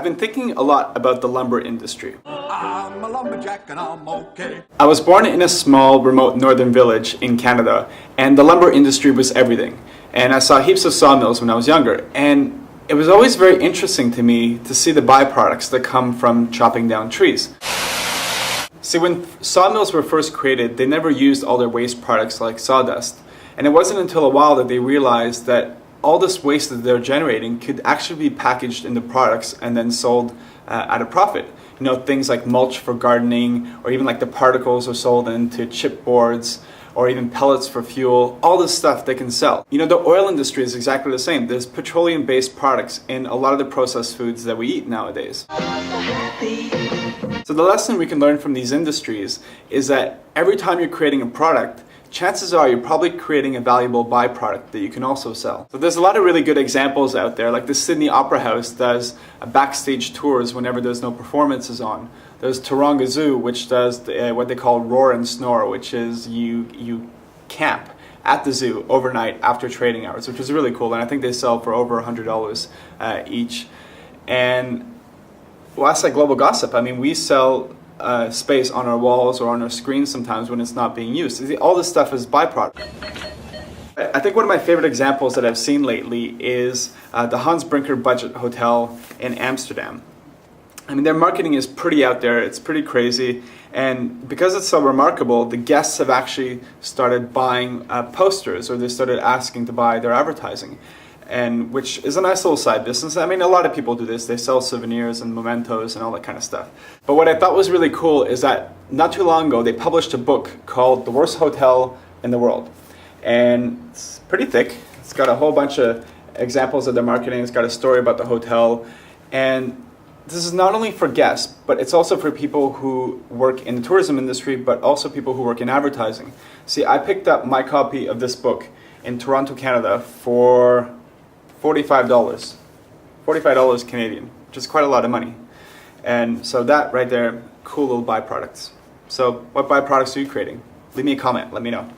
I've been thinking a lot about the lumber industry. I'm a lumberjack and I'm okay. I was born in a small, remote northern village in Canada, and the lumber industry was everything. And I saw heaps of sawmills when I was younger, and it was always very interesting to me to see the byproducts that come from chopping down trees. See, when sawmills were first created, they never used all their waste products like sawdust. And it wasn't until a while that they realized that all this waste that they're generating could actually be packaged into products and then sold at a profit. You know, things like mulch for gardening, or even like the particles are sold into chipboards, or even pellets for fuel. All this stuff they can sell. You know, the oil industry is exactly the same. There's petroleum-based products in a lot of the processed foods that we eat nowadays. So the lesson we can learn from these industries is that every time you're creating a product, chances are you're probably creating a valuable byproduct that you can also sell. So there's a lot of really good examples out there, like the Sydney Opera House does backstage tours whenever there's no performances on. There's Taronga Zoo, which does what they call roar and snore, which is you camp at the zoo overnight after trading hours, which is really cool, and I think they sell for over $100 each. And well, that's like Global Gossip. I mean, we sell space on our walls or on our screens sometimes when it's not being used. All this stuff is byproduct. I think one of my favorite examples that I've seen lately is the Hans Brinker Budget Hotel in Amsterdam. I mean, their marketing is pretty out there, it's pretty crazy, and because it's so remarkable, the guests have actually started buying posters, or they started asking to buy their advertising, and which is a nice little side business. I mean, a lot of people do this. They sell souvenirs and mementos and all that kind of stuff. But what I thought was really cool is that not too long ago, they published a book called The Worst Hotel in the World. And it's pretty thick. It's got a whole bunch of examples of their marketing. It's got a story about the hotel. And this is not only for guests, but it's also for people who work in the tourism industry, but also people who work in advertising. See, I picked up my copy of this book in Toronto, Canada for $45. $45 Canadian, which is quite a lot of money. And so that right there, cool little byproducts. So what byproducts are you creating? Leave me a comment, let me know.